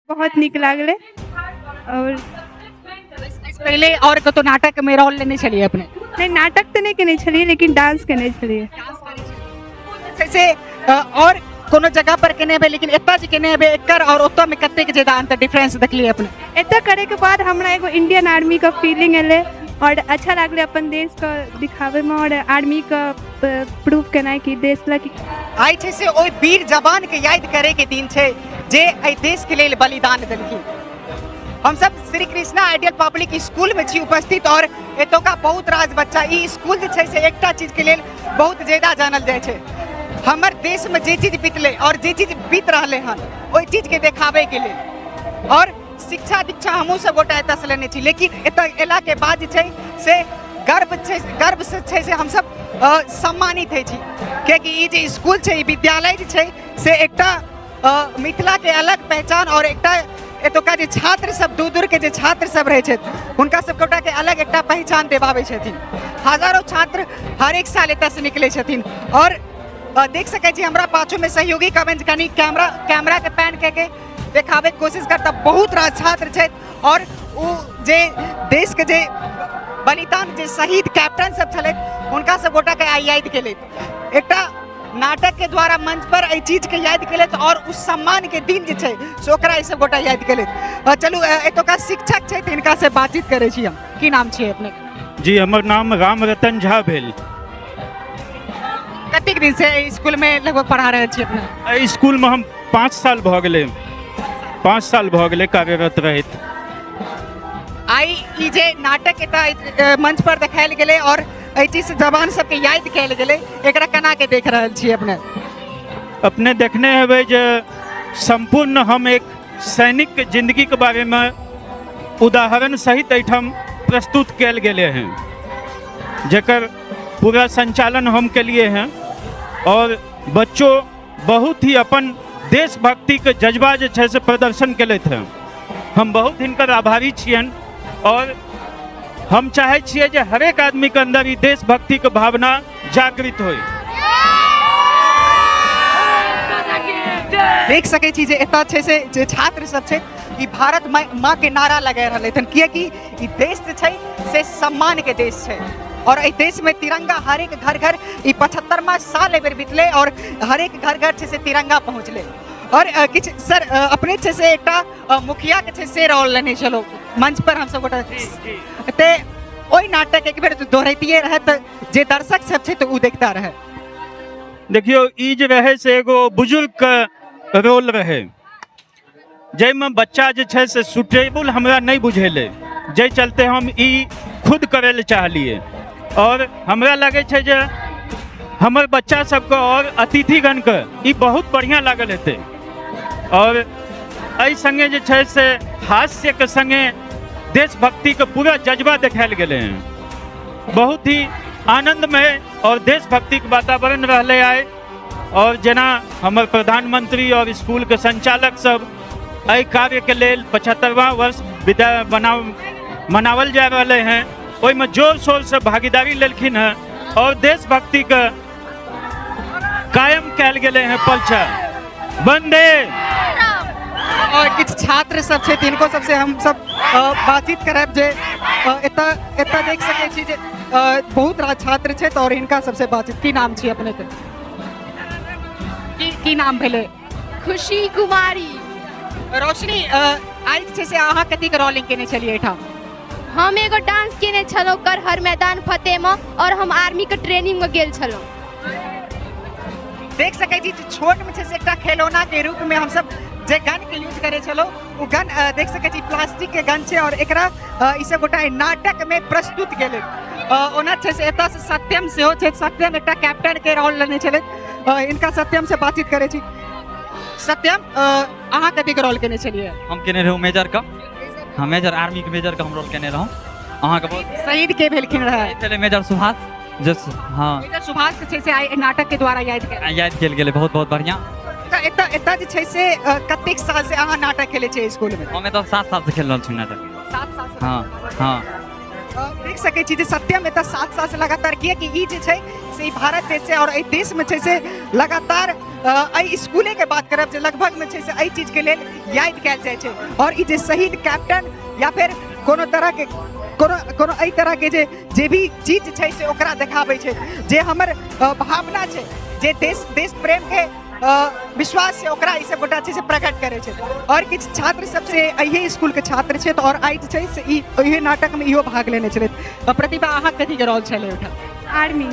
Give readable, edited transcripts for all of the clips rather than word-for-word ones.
बहुत नीक लागले। और पहले और कतो नाटक में रोल लेने छलिए अपने नहीं, नाटक तो नहीं केने छलिए लेकिन डांस केने छलिए। जैसे और कोनो जगह पर केने बे लेकिन एता जे केने बे एकर और ओतो में कते के ज्यादा अंतर डिफरेंस देखलिए अपने? एता करे के बाद हमरा एगो इंडियन आर्मी का फीलिंग एले और अच्छा लागले अपन देश का दिखावे में और आर्मी का प्रूफ केना कि देश ला कि आई छै से ओइ वीर जवान के याद करे के दिन छै जे एहि देश के लेल बलिदान देलखिन। हम सब Shri Krishna ideal public school में छी उपस्थित और एतोका बहुत राज बच्चा ई स्कूल जे छै से एकटा चीज के लेल बहुत ज्यादा जानल जाय छै। हमर देश में जे चीज बीतले और जे चीज बीत रहले हन ओइ चीज के देखावे के लेल और शिक्षा दीक्षा हमहूँ सब गोटा एतऽ से लेने छी, लेकिन एतऽ एला के बाद जे छै से गर्व से छै से हम सब सम्मानित है छी कियाकि ई जे स्कूल छै ई विद्यालय जे छै से एकटा मिथिला के अलग पहचान और एकटा एतुका जे छात्र सब दूर दूर के जे छात्र सब रहे छथि हुनका सब गोटा के अलग एकटा पहचान देवाबै छथिन। हजारों छात्र हर एक साल एतऽ से निकले छथिन और देख सकै छी हमरा पाछू में सहयोगी कनि कैमरा के पैन के देखावे के कोशिश करता बहुत रास छात्र छथि और उ जे देश के जे बलिदान जे शहीद कैप्टन सब छले हुनका सब गोटा के याद केले एकटा नाटक के द्वारा मंच पर एहि चीज के याद केले और उस सम्मान के दिन जे छै से ओकरा ई सब गोटा याद केले। चलू एतुका शिक्षक छै तिनका से बातचीत करे छी हम। की नाम छै अपने? जी हमर नाम राम रतन झा भेल। कतेक दिन से स्कूल में लगभग पढ़ा रहे छी अपने? एहि स्कूल में हम 5 साल भ गेले 5 साल भ गेले कार्यरत रहैत। आई ई जे नाटक एतऽ मंच पर देखायल गेले और एहि चीज से जवान सबके याद कयल गेले एकरा केना के देख रहल छी अपने? अपने देखने हेबै जे संपूर्ण हम एक सैनिक के जिंदगी के बारे में उदाहरण सहित एहिठाम प्रस्तुत कयल गेले हैं जेकर पूरा संचालन हम के लिए हैं और बच्चों बहुत ही अपन देशभक्ति के जज्बा जे छै से प्रदर्शन केलैथ हैं। हम बहुत हिनकर आभारी छियन और हम चाहे छियै जे हरेक आदमी के अंदर ई देशभक्ति के भावना जागृत होय। देख सकै छी जे एतऽ छै से जे छात्र सब छै ई भारत माँ के नारा लगा रहले हन कियाकि ई देश जे छै से सम्मान के देश छै और एहि देश में तिरंगा हर एक घर घर ई 75वां साल एबर बीतले और हर एक घर घर छै से तिरंगा पहुँचले और किछ सर अपने छै से एकटा मुखिया के छै से रोल लेने चलो मंच पर हम सब गोटा ते ओइ नाटक एक बेर दोहराइतिए रहत जे दर्शक सब छै तो उ देखता रहे। देखियो ई जे रहे से एगो बुजुर्ग के रोल रहे जैमे बच्चा जे छै से सुटेबल हमरा नहीं बुझेले जै चलते हम ई खुद करे ले चाहलिए और हमरा लगे छै जे हमर बच्चा सबके और अतिथिगण के ई बहुत बढ़िया लागल हेतै और एहि संगे जे छै से हास्य के संगे देशभक्ति के पूरा जज्बा देखायल गेले हैं। बहुत ही आनंदमय और देशभक्ति के वातावरण रहले आए और जेना हमर प्रधानमंत्री और स्कूल के संचालक सब एहि कार्य के लेल 75वां वर्ष विदाई मनावल जा रहे हैं ओहिमे जोर शोर से भागीदारी लेलखिन हैं और देशभक्ति के कायम कयल गेले हैं पलचा वंदे। और किछ छात्र सब छै तिनको सबसे हम सब बातचीत करब जे एतऽ देख सकै छी जे बहुत रास छात्र छै और इनका सबसे बातचीत। की नाम छी अपने के? की नाम भेले? खुशी कुमारी। रोशनी आई छै से अहाँ कथी के रोलिंग केने छलिए एठाम? हम एगो डांस केने छलौ कर हर मैदान फतेह में और हम आर्मी के ट्रेनिंग में गेल छलौ। देख सकै छी छोट में छै से एकटा खिलौना के रूप में हम सब जे गन के यूज करे छलो वो गन देख सकै छी प्लास्टिक के गन छै और एकरा ई सब गोटा नाटक में प्रस्तुत केले। ओना छै से एतऽ से सत्यम सेहो छै। सत्यम एकटा कैप्टन के रोल लेने छले इनका सत्यम से बातचीत करे छी। सत्यम अहाँ कथी के रोल केने छलिए? हम केने रहू मेजर का। हाँ मेजर आर्मी के मेजर का हम रोल केने रहूँ। अहाँ के बहुत शहीद के भेलखिन रहे चले मेजर सुभाष जस हाँ मेजर सुभाष के छै से आई नाटक के द्वारा याद केल गेले बहुत बहुत बढ़िया। एतऽ जे छै से कतेक साल से अहाँ नाटक खेले छै स्कूल में? हमें तो 7 साल से खेल रहल छी नाटक। 7 साल से? हाँ हाँ देख सकै छी जे सत्यम एतऽ साथ साथ लगातार किएकि ई जे छै से ई भारत देश छै और एहि देशमे छै से लगातार एहि स्कूलेके बात करब जे लगभगमे छै से एहि चीजके लेल याद कयल जाइ छै और ई जे शहीद कैप्टन या फिर कोनो तरहके कोनो एहि तरहके जे भी चीज छै से ओकरा देखाबै छै जे हमर भावना छै जे देश प्रेमके विश्वास छै ओकरा ई सब गोटा छै से प्रकट करै छै और किछु छात्र सब से अहिए स्कूलके छात्र छै और आइ जे छै से ई नाटकमे इहो भाग लेने छलै। प्रतिभा अहाँ कथीके रोल छलै ओहिठाम? आर्मी।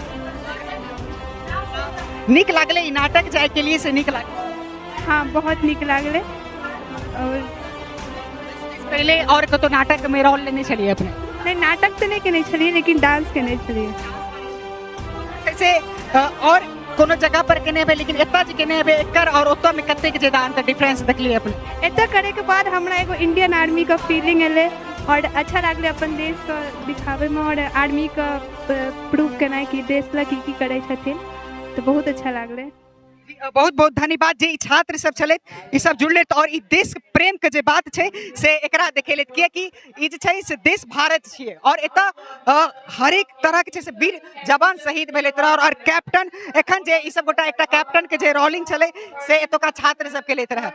नीक लागलै ई नाटक जायके लिए से नीक लागलै? हाँ बहुत नीक लागलै। और पहले और कतौ नाटकमे रोल लेने छलियै अपने? नहीं नाटक तो नहीं केने छलिए लेकिन डांस केने छलिए। जैसे और कोनो जगह पर केने हेबै लेकिन एतऽ जे केने हेबै एकर और ओतऽ में कतेक ज्यादा अंतर डिफरेंस देखलिए अपने? एतऽ करे के बाद हमरा एगो इंडियन आर्मी का फीलिंग एले और अच्छा लागले अपन देश का दिखावे में और आर्मी का प्रूव केनाइ कि देश ला की करे छथिन तो बहुत अच्छा लागले। बहुत बहुत धन्यवाद जे ई छात्र सब छलै ई सब जुड़लैथ और ई देश प्रेम के जे बात छै से एकरा देखेलैथ कियाकि ई जे छै से देश भारत छियै और एतऽ हर एक तरह के छै से वीर जवान शहीद भेलैथ और कैप्टन एखन जे ई सब गोटा एकटा कैप्टन के जे रोलिंग छलै से एतुका छात्र सब केलैथ रहै।